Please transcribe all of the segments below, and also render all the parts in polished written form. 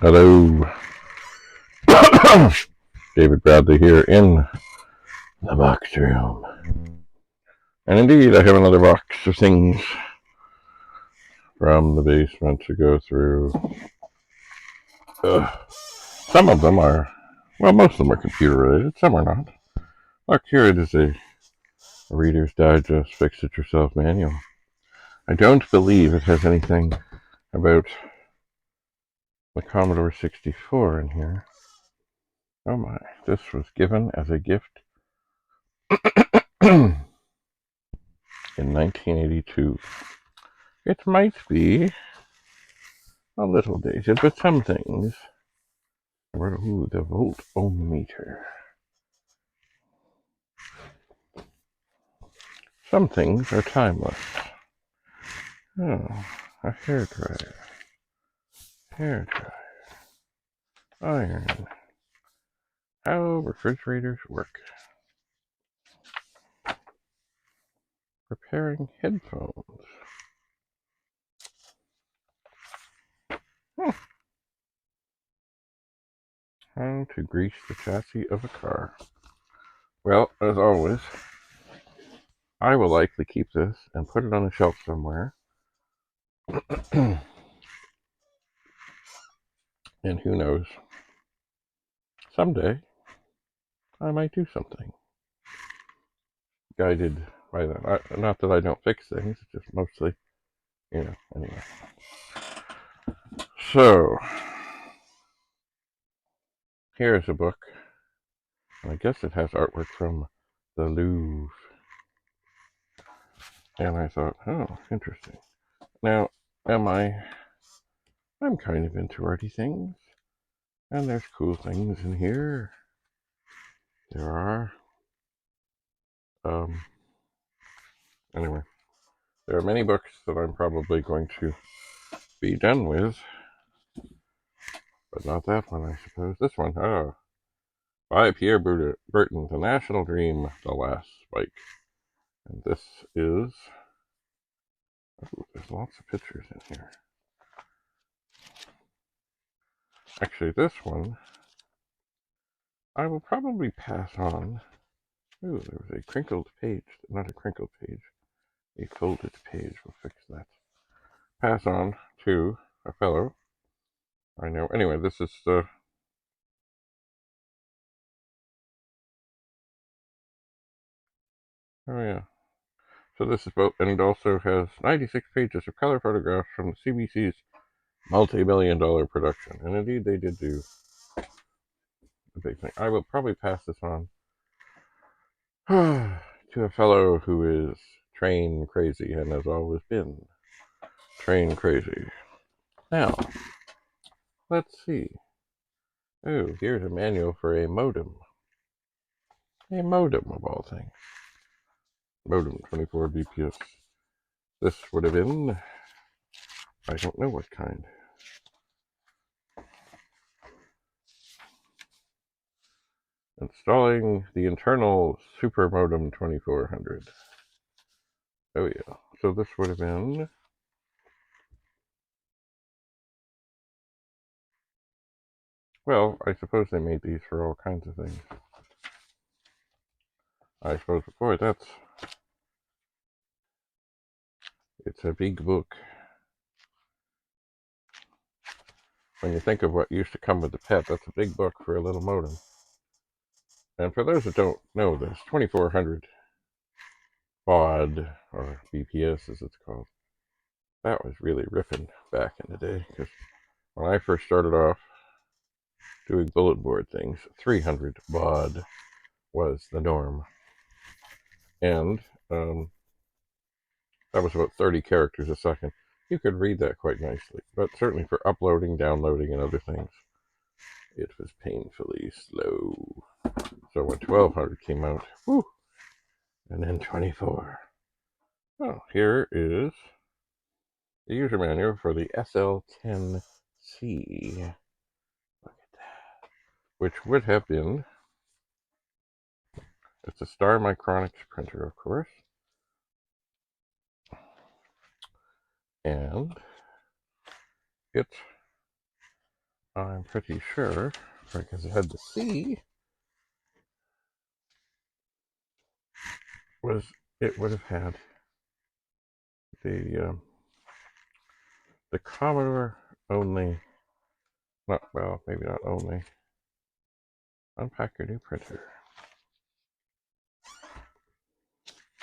Hello, David Bradley here in the box room. And indeed, I have another box of things from the basement to go through. Some of them are, well, most of them are computer related, some are not. Like here it is a Reader's Digest Fix It Yourself manual. I don't believe it has anything about the Commodore 64 in here. Oh my, this was given as a gift in 1982. It might be a little dated, but some things. Ooh, the volt-o-meter. Some things are timeless. Oh, a hairdryer. Iron. How refrigerators work. Repairing headphones. How to grease the chassis of a car. Well, as always, I will likely keep this and put it on a shelf somewhere. And who knows, someday I might do something guided by that. Not that I don't fix things, it's just mostly, anyway. So, here's a book. And I guess it has artwork from the Louvre. And I thought, oh, interesting. Now, I'm kind of into arty things. And there's cool things in here. There are. Anyway, there are many books that I'm probably going to be done with. But not that one, I suppose. This one, by Pierre Burton, The National Dream, The Last Spike. And this is, there's lots of pictures in here. Actually, this one, I will probably pass on. Ooh, there was a crinkled page. Not a crinkled page. A folded page. We'll fix that. Pass on to a fellow I know. Anyway, this is the... Oh, yeah. So this is both, and it also has 96 pages of color photographs from the CBC's multi-million-dollar production. And indeed, they did do a big thing. I will probably pass this on to a fellow who is train crazy and has always been train crazy. Now, let's see. Oh, here's a manual for a modem. A modem, of all things. Modem, 24 BPS. This would have been, I don't know what kind. Installing the internal super modem 2400. Oh yeah. So this would have been, well, I suppose they made these for all kinds of things. I suppose, boy, it's a big book. When you think of what used to come with the pet, that's a big book for a little modem. And for those that don't know this, 2400 baud, or BPS as it's called, that was really ripping back in the day. Because when I first started off doing bulletin board things, 300 baud was the norm. And that was about 30 characters a second. You could read that quite nicely, but certainly for uploading, downloading, and other things, it was painfully slow. So when 1200 came out, whew, and then 24. Oh, here is the user manual for the SL10C. Look at that. Which would have been, it's a Star Micronics printer, of course. And it, I'm pretty sure, because it had the C, was it would have had the Commodore only, not, well, maybe not only. Unpack your new printer.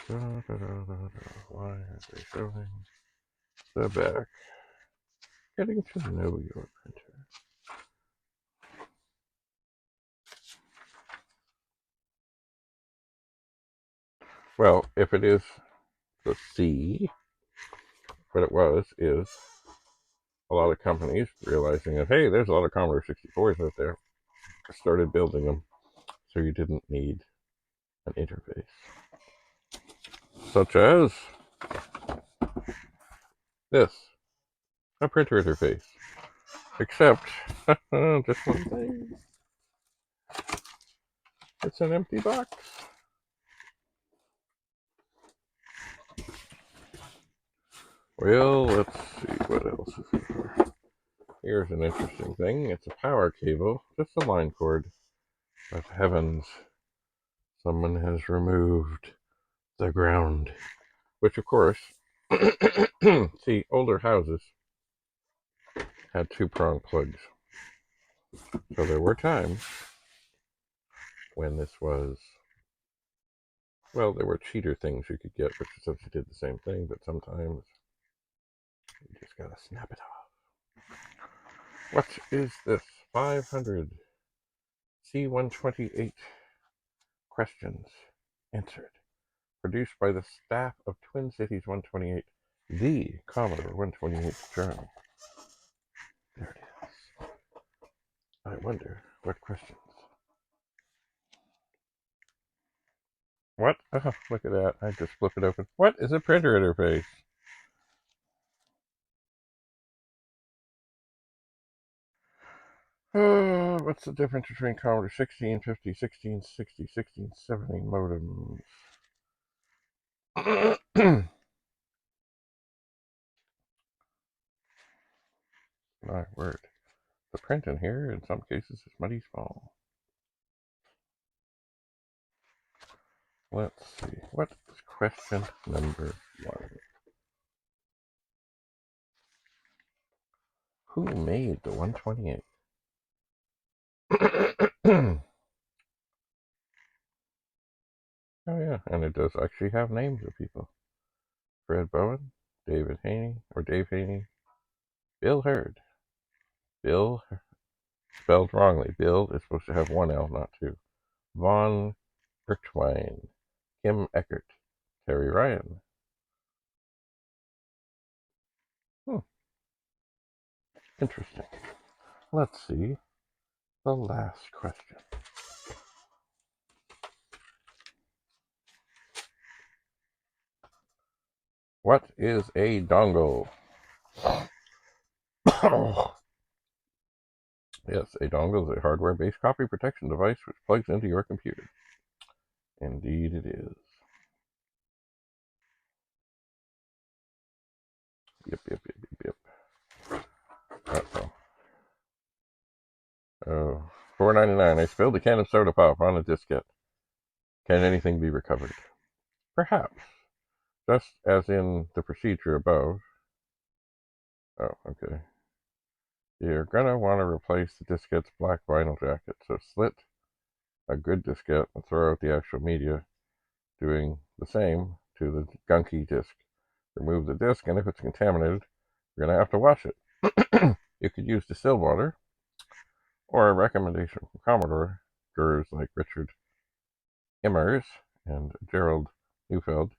Why are they showing the back? Getting to know your printer. Well, if it is the C, what it was is a lot of companies realizing that, hey, there's a lot of Commodore 64s out there, started building them so you didn't need an interface. Such as this, a printer interface. Except, just one thing, it's an empty box. Well, let's see what else is here. Here's an interesting thing. It's a power cable, just a line cord. But heavens, someone has removed the ground. Which, of course, see, older houses had two-prong plugs. So there were times when this was, well, there were cheater things you could get, which essentially did the same thing, but sometimes you just gotta snap it off. What is this? 500 C-128 questions answered. Produced by the staff of Twin Cities 128, the Commodore 128 Journal. There it is. I wonder what questions. What? Oh, look at that. I just flipped it open. What is a printer interface? What's the difference between Commodore 1650, 1660, 1670 modems? My word. The print in here, in some cases, is muddy small. Let's see. What is question number 1? Who made the 128? Oh yeah, and it does actually have names of people. Fred Bowen, David Haney, or Dave Haney, Bill Hurd. Bill, spelled wrongly. Bill is supposed to have one L, not two. Von Ertwein, Kim Eckert, Terry Ryan. Interesting. Let's see the last question. What is a dongle? Yes, a dongle is a hardware-based copy protection device which plugs into your computer. Indeed it is. Yep. Uh-oh. Oh, $4.99. I spilled a can of soda pop on a diskette. Can anything be recovered? Perhaps. Just as in the procedure above. Oh, okay. You're gonna want to replace the diskette's black vinyl jacket. So slit a good diskette and throw out the actual media, doing the same to the gunky disk. Remove the disk, and if it's contaminated, you're gonna have to wash it. You could use distilled water, or a recommendation from Commodore gurus like Richard Immers and Gerald Neufeld.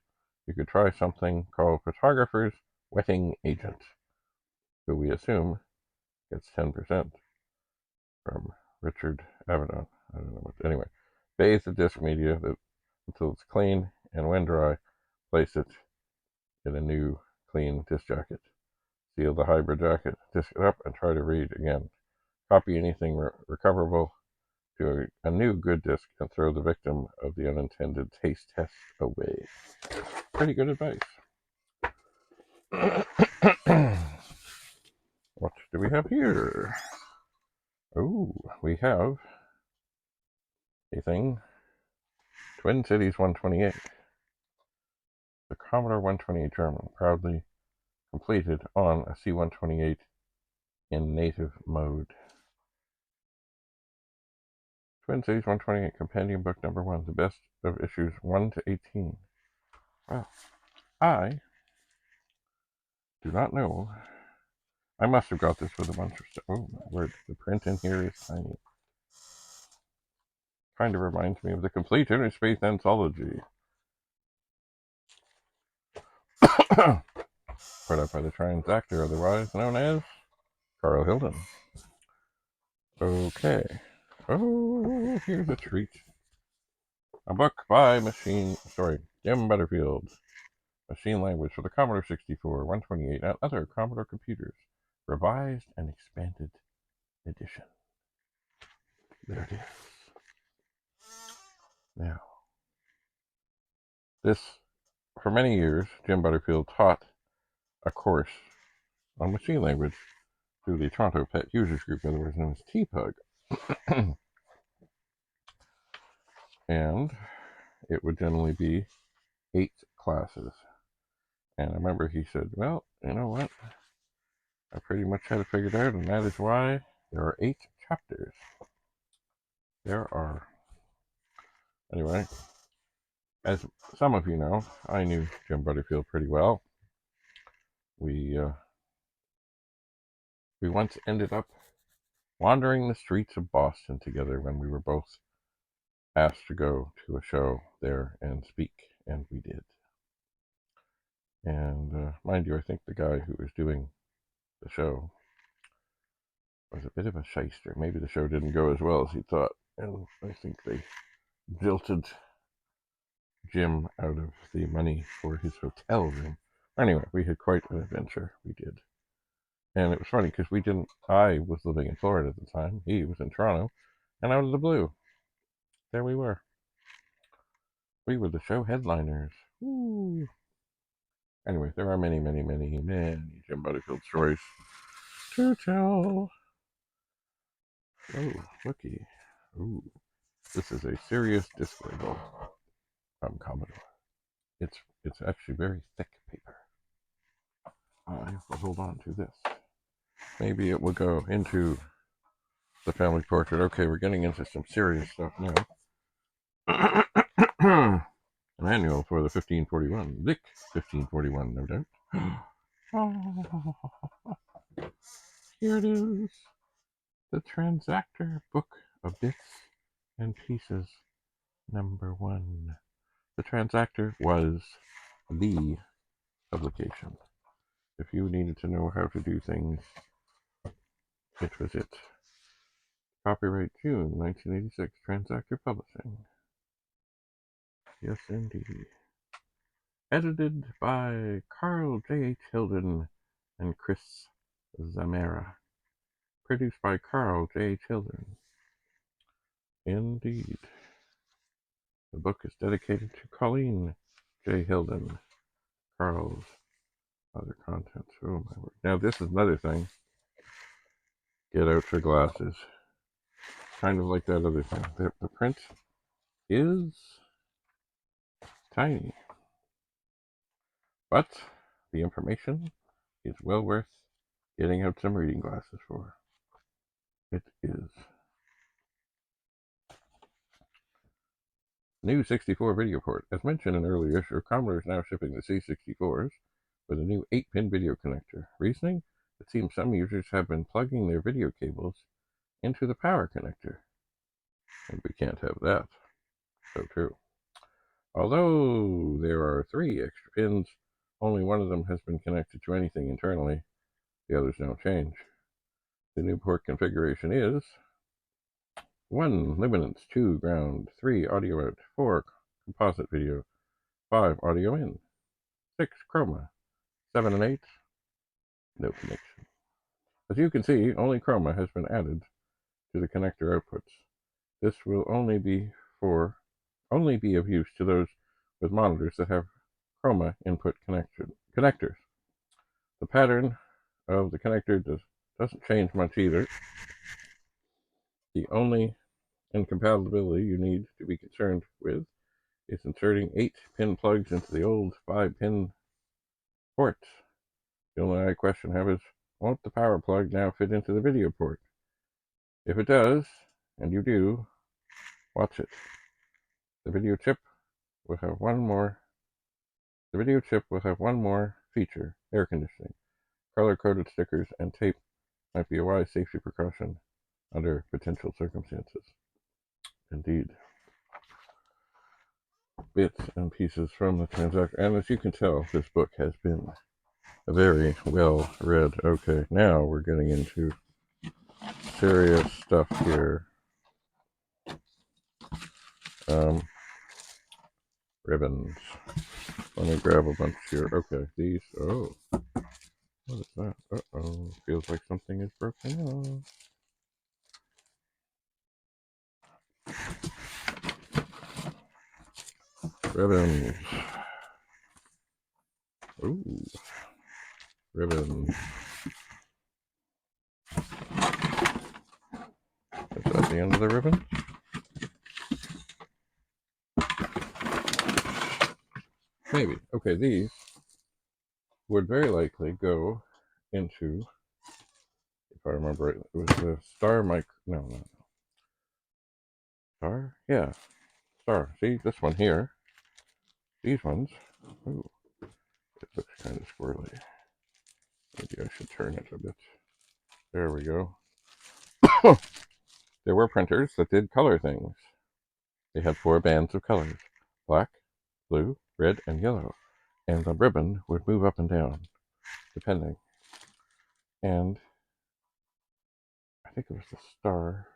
You could try something called Photographer's Wetting Agent, who we assume gets 10% from Richard Avedon. I don't know what. Anyway, bathe the disk media until it's clean, and when dry, place it in a new clean disk jacket. Seal the hybrid jacket, disk it up, and try to read again. Copy anything recoverable to a new good disk and throw the victim of the unintended taste test away. Pretty good advice. What do we have here? Oh, we have a thing. Twin Cities 128. The Commodore 128 German, proudly completed on a C-128 in native mode. Twin Cities 128 Compendium Book Number 1, the best of issues 1 to 18. Wow. I do not know. I must have got this with a bunch of stuff. Oh, my word. The print in here is tiny. Kind of reminds me of the Complete Inner Space Anthology. Put up by the Transactor, otherwise known as Carl Hilton. Okay. Oh, here's a treat. A book by Jim Butterfield. Machine Language for the Commodore 64, 128, and other Commodore computers. Revised and expanded edition. There it is. Now, for many years, Jim Butterfield taught a course on machine language through the Toronto Pet Users Group, otherwise known as TPUG. And it would generally be 8 classes. And I remember he said, well, you know what? I pretty much had it figured out, and that is why there are 8 chapters. Anyway, as some of you know, I knew Jim Butterfield pretty well. We once ended up wandering the streets of Boston together when we were both asked to go to a show there and speak, and we did. And mind you, I think the guy who was doing the show was a bit of a shyster. Maybe the show didn't go as well as he thought, and I think they jilted Jim out of the money for his hotel room. Anyway, we had quite an adventure. We did. And it was funny because I was living in Florida at the time. He was in Toronto. And out of the blue, there we were. We were the show headliners. Woo. Anyway, there are many, many, many, many Jim Butterfield stories to tell. Oh, looky. Ooh. This is a serious disc label from Commodore. It's actually very thick paper. I will hold on to this. Maybe it will go into the family portrait. Okay, we're getting into some serious stuff now. An annual for the 1541. Vic-1541, no doubt. Here it is. The Transactor Book of Bits and Pieces, number 1. The Transactor was the publication. If you needed to know how to do things, it was it. Copyright June 1986, Transactor Publishing. Yes, indeed. Edited by Carl J.H. Hilden and Chris Zamera. Produced by Carl J.H. Hilden. Indeed. The book is dedicated to Colleen J. Hilden. Carl's other contents. Oh my word. Now this is another thing. Get out your glasses. Kind of like that other thing. The print is tiny. But the information is well worth getting out some reading glasses for. It is. New 64 video port. As mentioned in an earlier issue, Commodore is now shipping the C64s with a new 8-pin video connector. Reasoning? It seems some users have been plugging their video cables into the power connector. And we can't have that. So true. Although there are 3 extra pins, only one of them has been connected to anything internally. The others don't change. The new port configuration is 1 luminance, 2 ground, 3 audio out, 4 composite video, 5 audio in, 6 chroma, 7 and 8 no connection. As you can see, only chroma has been added to the connector outputs. This will only be of use to those with monitors that have chroma input connectors. The pattern of the connector doesn't change much either. The only incompatibility you need to be concerned with is inserting 8-pin plugs into the old 5-pin ports. The only question I have is, won't the power plug now fit into the video port? If it does, and you do, watch it. The video chip will have one more feature: air conditioning. Color-coded stickers and tape might be a wise safety precaution under potential circumstances. Indeed. Bits and pieces from the transaction. And as you can tell, this book has been a very well read. Okay, now we're getting into serious stuff here. Ribbons. Let me grab a bunch here. Okay, these. Oh, what is that? Uh-oh, feels like something is broken off. Ribbons. Ooh, ribbons. Is that the end of the ribbon? Maybe. Okay, these would very likely go into, if I remember right, it was the Star mic. No. Star? Yeah, Star. See, this one here. These ones. Ooh, it looks kind of squirrely. Maybe I should turn it a bit. There we go. There were printers that did color things. They had 4 bands of colors: black, blue, red, and yellow. And the ribbon would move up and down, depending. And I think it was the Star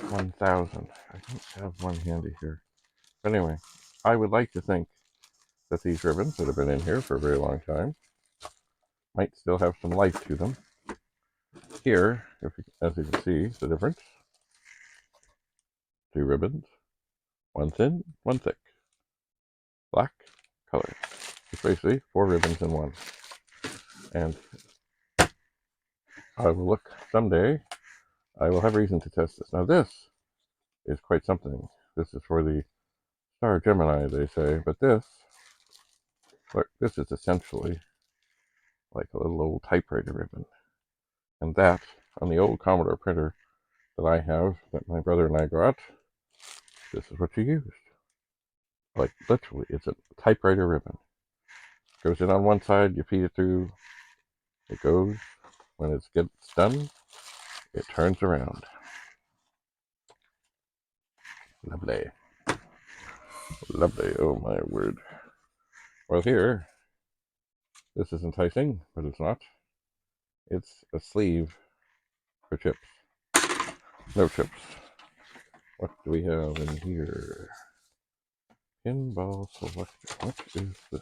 1000. I don't have one handy here. But anyway, I would like to think that these ribbons that have been in here for a very long time might still have some life to them. Here, as you can see, the difference. 2 ribbons, one thin, one thick. Black, color. It's basically 4 ribbons in one. And I will look someday. I will have reason to test this. Now this is quite something. This is for the Star Gemini, they say. But this, look, this is essentially like a little old typewriter ribbon. And that, on the old Commodore printer that I have, that my brother and I got, this is what you used. Like, literally, it's a typewriter ribbon. Goes in on one side, you feed it through, it goes. When it gets done, it turns around. Lovely. Lovely, oh my word. Well, here, this is enticing, but it's not. It's a sleeve for chips. No chips. What do we have in here? Pinball selector. What is this?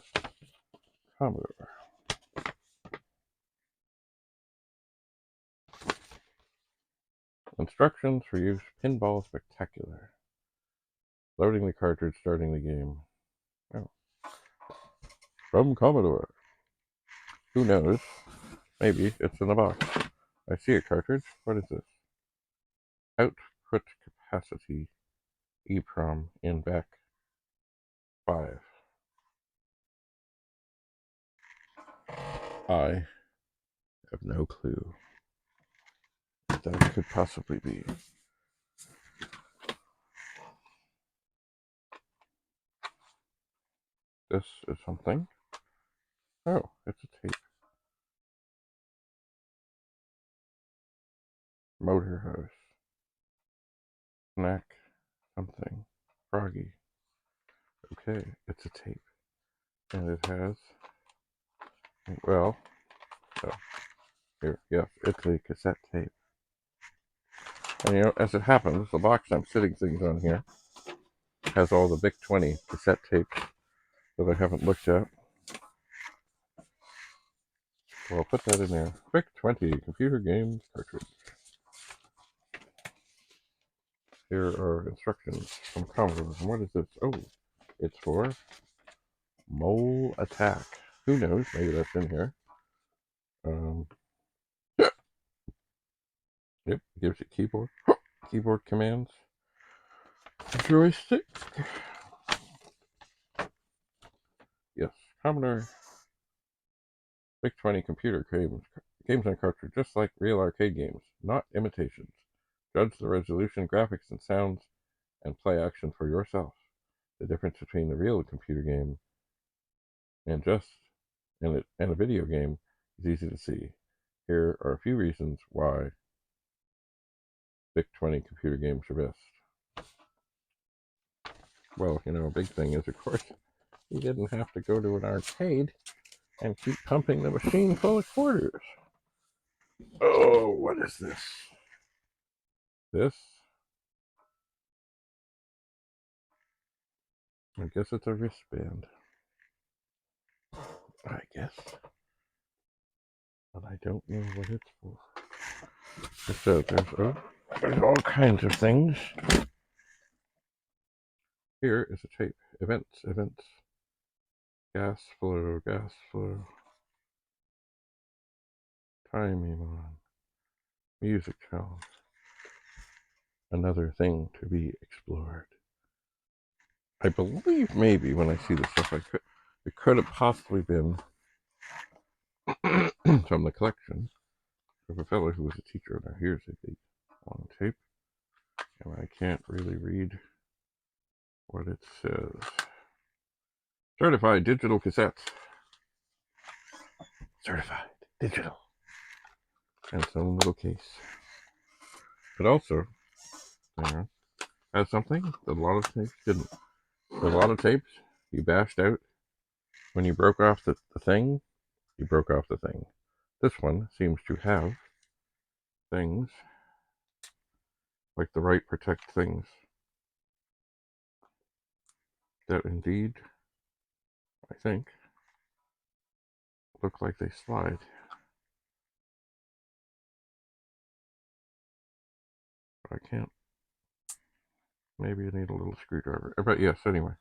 Commodore. Instructions for use Pinball Spectacular. Loading the cartridge, starting the game. Oh. From Commodore. Who knows? Maybe it's in the box. I see a cartridge. What is this? Output capacity. EEPROM in back 5. I have no clue what that could possibly be. This is something. Oh, it's a tape. Motor house. Snack. Something. Froggy. Okay, it's a tape. And it has, well, so here, yes, it's a cassette tape. And you know, as it happens, the box I'm sitting things on here has all the Vic-20 cassette tapes that I haven't looked at. So I'll put that in there. Vic-20 computer games cartridge. Here are instructions from Commodore. And what is this? Oh, it's for mole attack. Who knows? Maybe that's in here. Yep, gives you keyboard. keyboard commands. Joystick. Yes, Commodore Vic-20 computer games on cartridge, just like real arcade games, not imitations. Judge the resolution, graphics, and sounds, and play action for yourself. The difference between the real computer game and a video game is easy to see. Here are a few reasons why Vic-20 computer games are best. Well, a big thing is, of course, you didn't have to go to an arcade and keep pumping the machine full of quarters. Oh, what is this? This? I guess it's a wristband. I guess. But I don't know what it's for. So there's all kinds of things. Here is a tape. Events. Gas flow. Timing on. Music tone. Another thing to be explored. I believe maybe when I see this stuff, it could have possibly been from the collection of a fellow who was a teacher. Now here's a big long tape, and I can't really read what it says. Certified digital cassettes. Certified digital. And its own little case. But also, has something that a lot of tapes didn't. There's a lot of tapes you bashed out when you broke off the thing. You broke off the thing. This one seems to have things like the right protect things that indeed, I think, look like they slide. But I can't. Maybe I need a little screwdriver. But yes, anyway,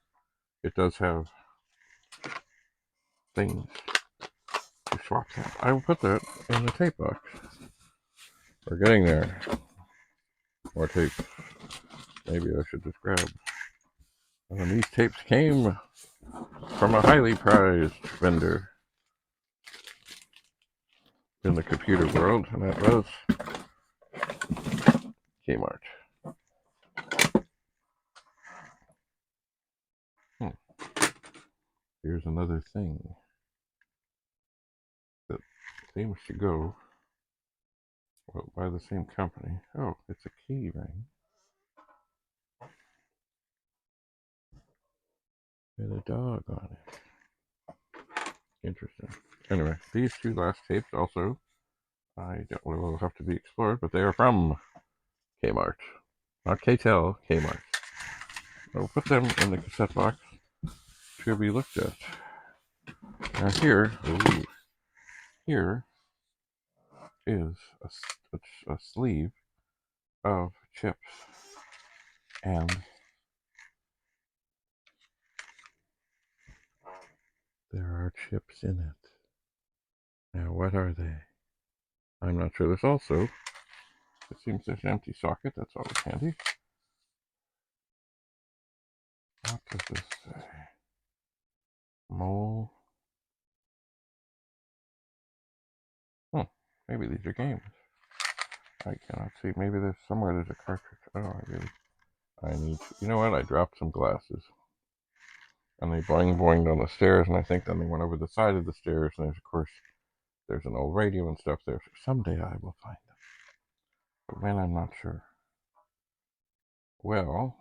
it does have things to swap that. I will put that in the tape box. We're getting there. More tapes. Maybe I should just grab. And these tapes came from a highly prized vendor in the computer world, and that was Kmart. Here's another thing that seems to go by the same company. Oh, it's a key ring. With a dog on it. Interesting. Anyway, these two last tapes also, will have to be explored, but they are from Kmart. Not KTEL, Kmart. I'll put them in the cassette box to be looked at. Now here is a sleeve of chips, and there are chips in it. Now what are they? I'm not sure. There's also, it seems there's an empty socket. That's always handy. What does this say? Mole. Maybe these are games. I cannot see. Maybe there's somewhere there's a cartridge. Oh, I need to. You know what? I dropped some glasses. And they boinged on the stairs, and I think then they went over the side of the stairs, and there's an old radio and stuff there. So someday I will find them. But when, I'm not sure. Well,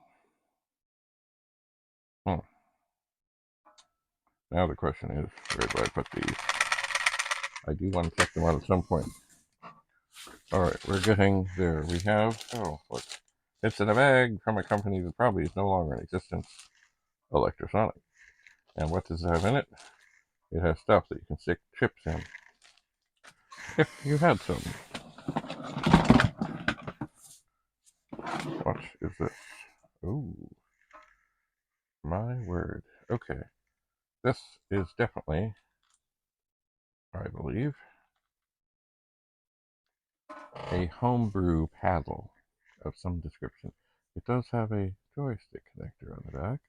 now the question is, where do I put these? I do want to check them out at some point. Alright, we're getting there. We have, look. It's in a bag from a company that probably is no longer in existence, Electrosonic. And what does it have in it? It has stuff that you can stick chips in. If you had some. What is this? Ooh. My word. Okay. This is definitely, I believe, a homebrew paddle. of some description. It does have a joystick connector on the back,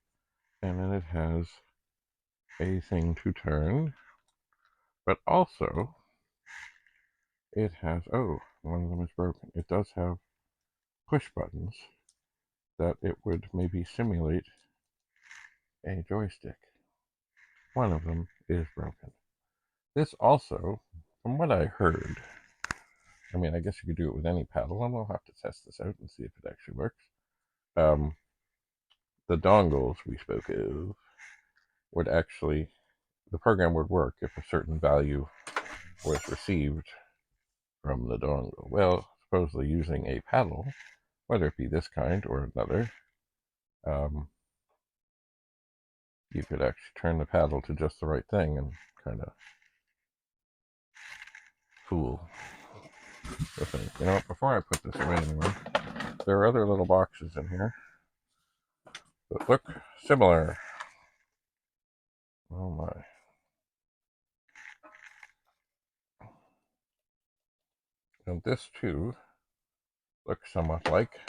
and then it has a thing to turn, but also it has, oh, one of them is broken. It does have push buttons that it would maybe simulate a joystick. One of them is broken. This also, from what I heard, I mean, I guess you could do it with any paddle, and we'll have to test this out and see if it actually works. The dongles we spoke of would actually, the program would work if a certain value was received from the dongle. Well, supposedly using a paddle, whether it be this kind or another, you could actually turn the paddle to just the right thing and kind of fool the thing. You know what, before I put this away anyway, there are other little boxes in here that look similar. Oh my. And this too looks somewhat like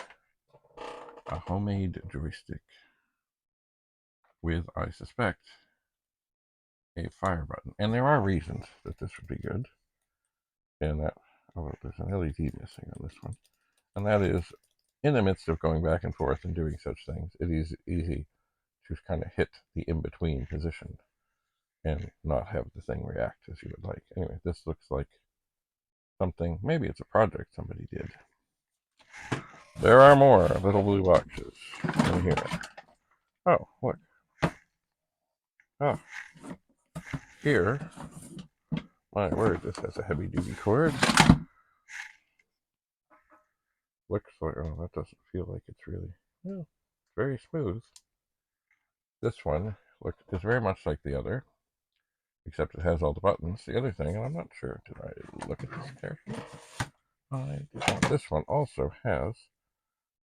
a homemade joystick with, I suspect, a fire button. And there are reasons that this would be good. And that, oh, there's an LED missing on this one. And that is, in the midst of going back and forth and doing such things, it is easy to kind of hit the in-between position and not have the thing react as you would like. Anyway, this looks like something, maybe it's a project somebody did. There are more little blue boxes in here. Oh, look. Oh, here, my word, this has a heavy-duty cord. Looks like, oh, that doesn't feel like it's really, well, very smooth. This one is very much like the other, except it has all the buttons. The other thing, and I'm not sure, did I look at this carefully? I did not. This one also has,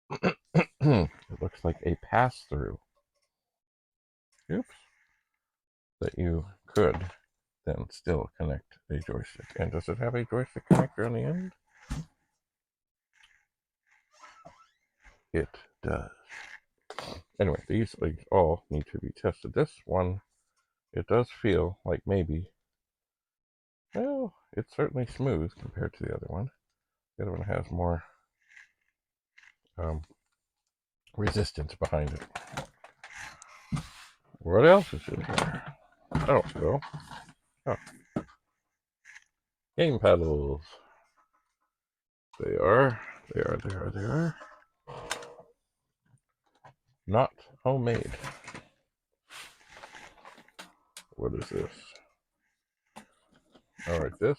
it looks like a pass-through. Oops. That you could then still connect a joystick. And does it have a joystick connector on the end? It does. Anyway, these all need to be tested. This one, it does feel like maybe, well, it's certainly smooth compared to the other one. The other one has more resistance behind it. What else is in here? Oh, well, game paddles. They are not homemade. What is this? Alright, this,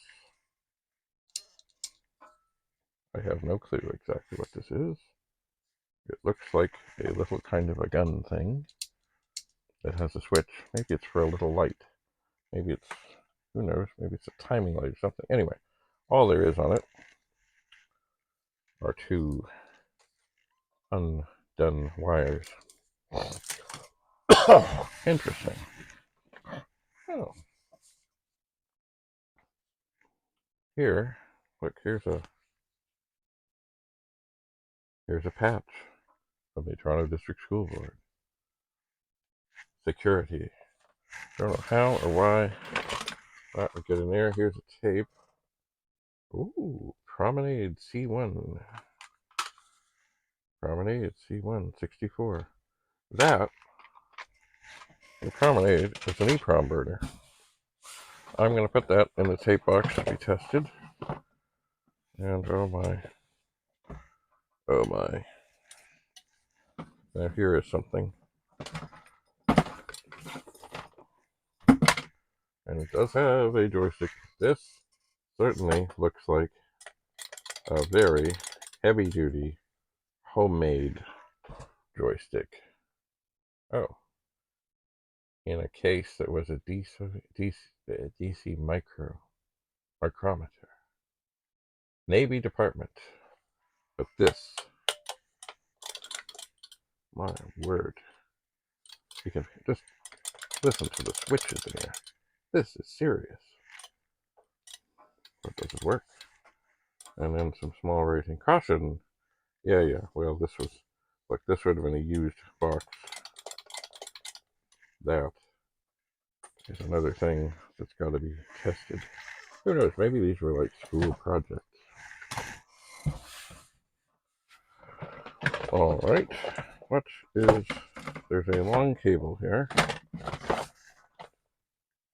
I have no clue exactly what this is. It looks like a little kind of a gun thing that has a switch. Maybe it's for a little light. Maybe it's, who knows, maybe it's a timing light or something. Anyway, all there is on it are two undone wires. Interesting. Oh. Here, look, here's a patch of the Toronto District School Board. Security. Don't know how or why that would get in there. Here's a tape. Ooh, Promenade C1. Promenade C1 64. That, the Promenade, is an EEPROM burner. I'm going to put that in the tape box to be tested. And oh my. Oh my. Now here is something. And it does have a joystick. This certainly looks like a very heavy-duty, homemade joystick. Oh. In a case that was a DC micrometer. Navy Department. But this, my word, you can just listen to the switches in here. This is serious. But does it work? And then some small rating. Caution, Yeah. Well, this was, look, this would have been a used box. That is another thing that's got to be tested. Who knows? Maybe these were like school projects. All right. What is, there's a long cable here,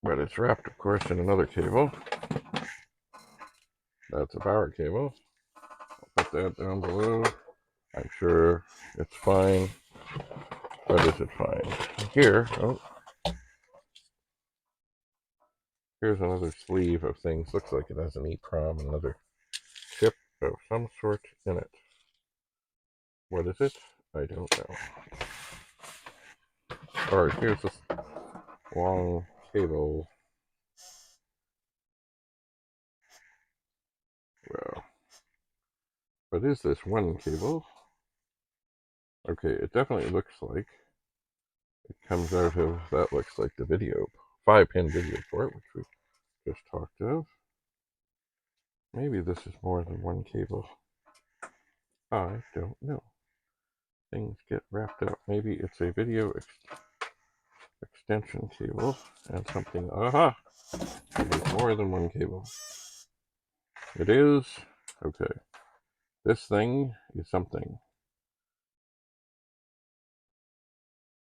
but it's wrapped, of course, in another cable. That's a power cable. I'll put that down below. I'm sure it's fine. But is it fine? Here, oh, here's another sleeve of things. Looks like it has an EEPROM, another chip of some sort in it. What is it? I don't know. Alright, here's this long cable. Well, what is this one cable? Okay, it definitely looks like it comes out of, that looks like the video, 5-pin video port, which we just talked of. Maybe this is more than one cable. I don't know. Things get wrapped up. Maybe it's a video extension cable and something. Aha! It is more than one cable. It is. Okay. This thing is something.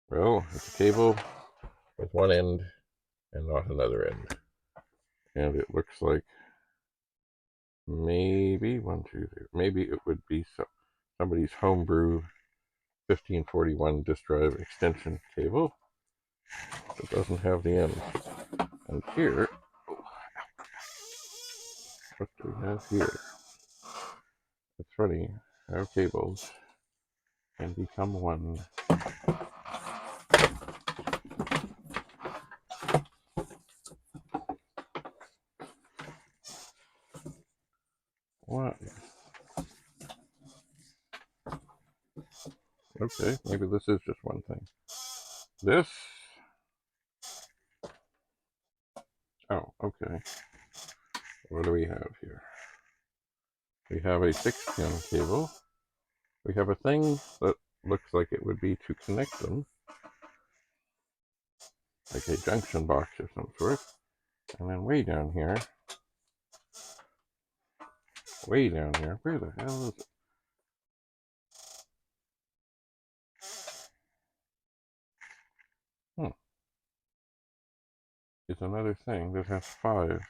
Well, it's a cable with one end and not another end. And it looks like maybe maybe it would be somebody's homebrew 1541 disk drive extension cable. It doesn't have the end. And here, what do we have here? It's funny how cables can become one. What? Okay, maybe this is just one thing. This. Oh, okay. What do we have here? We have a 6-pin cable. We have a thing that looks like it would be to connect them, like a junction box of some sort. And then way down here, where the hell is it? It's another thing that has 5.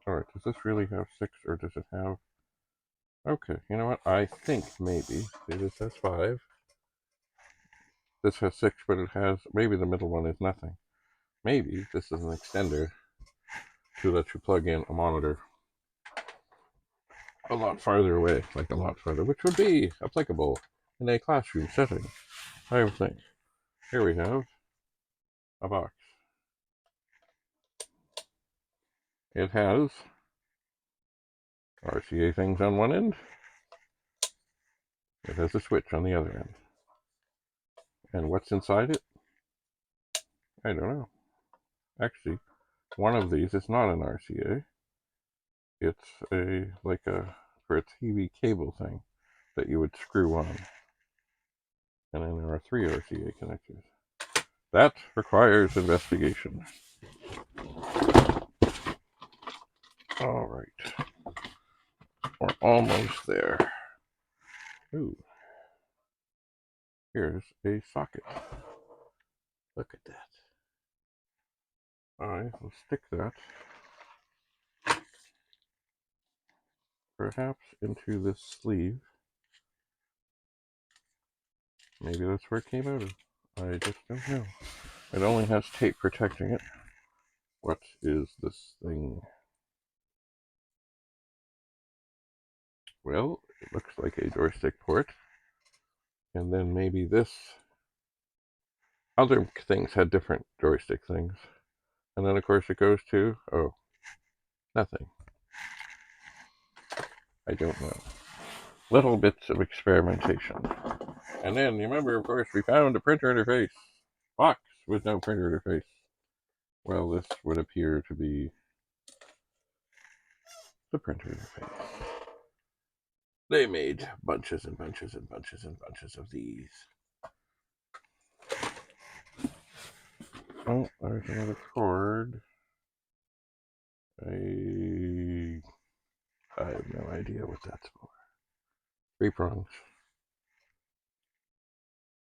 Alright, does this really have 6, or does it have... Okay, you know what? I think maybe. See, this has 5. This has 6, but it has... Maybe the middle one is nothing. Maybe this is an extender to let you plug in a monitor a lot farther away, like a lot farther, which would be applicable in a classroom setting, I would think. Here we have a box. It has RCA things on one end. It has a switch on the other end. And what's inside it? I don't know. Actually, one of these is not an RCA. It's like a, for a TV cable thing that you would screw on. And then there are 3 RCA connectors. That requires investigation. All right. We're almost there. Ooh. Here's a socket. Look at that. I will stick that perhaps into this sleeve. Maybe that's where it came out of. I just don't know. It only has tape protecting it. What is this thing? Well, it looks like a joystick port. And then maybe this. Other things had different joystick things. And then, of course, it goes to, oh, nothing. I don't know. Little bits of experimentation. And then, you remember, of course, we found a printer interface. Box with no printer interface. Well, this would appear to be the printer interface. They made bunches and bunches and bunches and bunches of these. Oh, there's another cord. I have no idea what that's for. 3 prongs.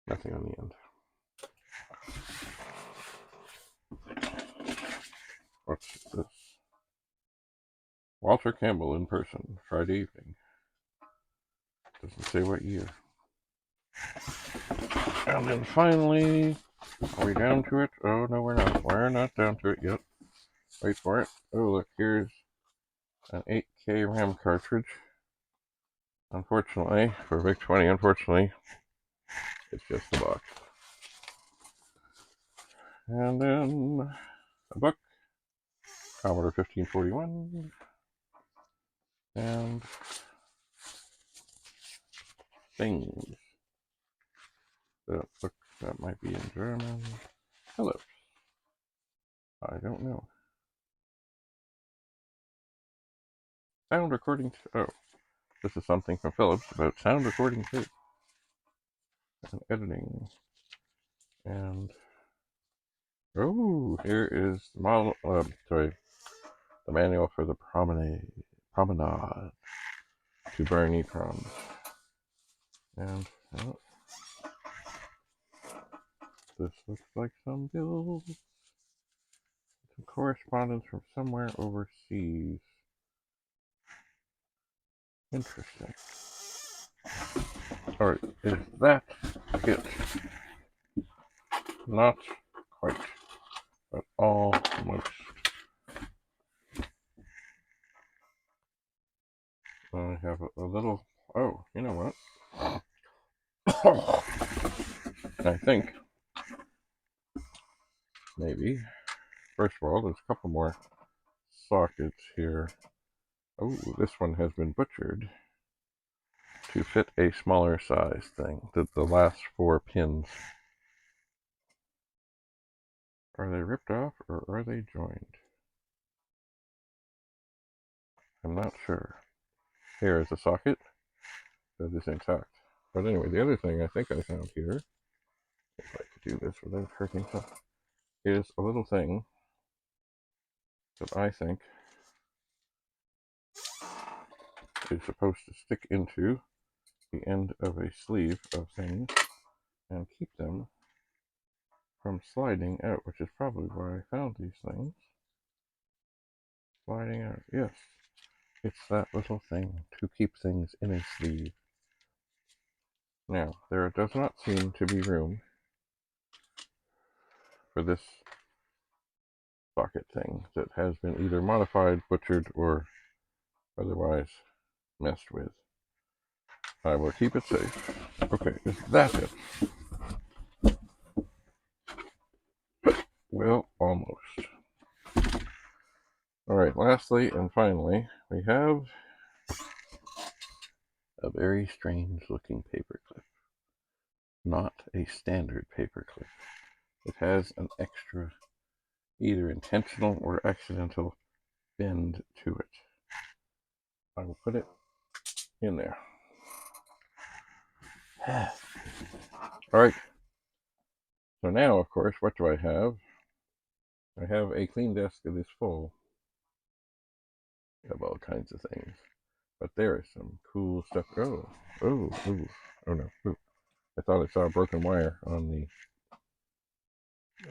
Nothing on the end. What's this? Walter Campbell in person, Friday evening. Doesn't say what year. And then finally, are we down to it? Oh, no, we're not. We're not down to it yet. Wait for it. Oh, look, here's an 8K RAM cartridge. Unfortunately, for Vic-20, unfortunately, it's just a box. And then a book, Commodore 1541, and things. That might be in German. Hello. I don't know. Sound recording. Oh, this is something from Philips about sound recording tape and editing. And oh, here is the model. The manual for the promenade to Bernie Prom. And this looks like some bills, some correspondence from somewhere overseas. Interesting. Alright, is that it? Not quite, but almost. I have a little. Oh, you know what? I think maybe. First of all, there's a couple more sockets here. Oh, this one has been butchered to fit a smaller size thing. The last 4 pins. Are they ripped off or are they joined? I'm not sure. Here is a socket that is intact. But anyway, the other thing I think I found here, if I could do this without hurting stuff, is a little thing that I think is supposed to stick into the end of a sleeve of things and keep them from sliding out, which is probably where I found these things. Sliding out, yes. It's that little thing to keep things in a sleeve. Now, there does not seem to be room for this socket thing that has been either modified, butchered, or otherwise messed with. I will keep it safe. Okay, is that it? Well, almost. Alright, lastly and finally, we have a very strange looking paperclip. Not a standard paperclip. It has an extra, either intentional or accidental, bend to it. I will put it in there. Alright. So now, of course, what do I have? I have a clean desk that is full of all kinds of things. But there is some cool stuff. Oh no. Ooh. I thought I saw a broken wire on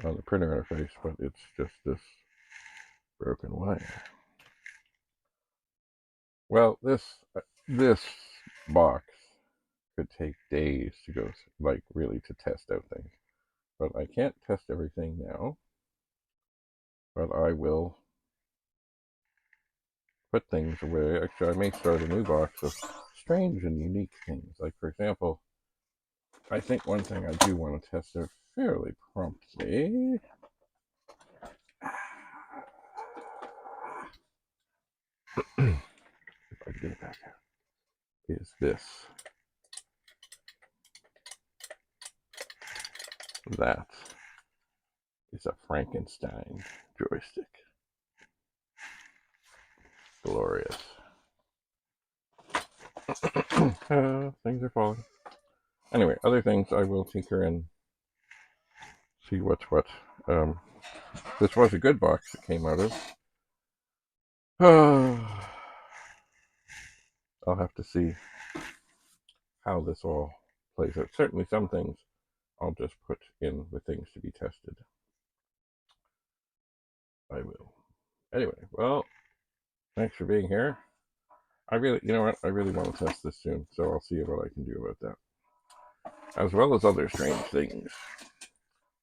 the printer interface, but it's just this broken wire. Well, this box could take days to go, like, really to test out things. But I can't test everything now. But I will put things away. Actually, I may start a new box of strange and unique things. Like, for example, I think one thing I do want to test out fairly promptly if I can get it back out, is this. That is a Frankenstein joystick. Glorious. Things are falling. Anyway, other things I will tinker and see what's what. This was a good box it came out of. I'll have to see how this all plays out. Certainly some things I'll just put in with things to be tested. I will. Anyway, well, thanks for being here. You know what? I really want to test this soon, so I'll see what I can do about that. As well as other strange things.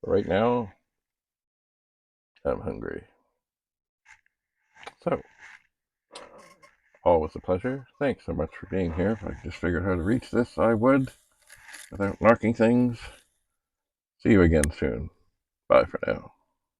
But right now, I'm hungry. So, always a pleasure. Thanks so much for being here. If I just figured how to reach this, I would, without knocking things. See you again soon. Bye for now.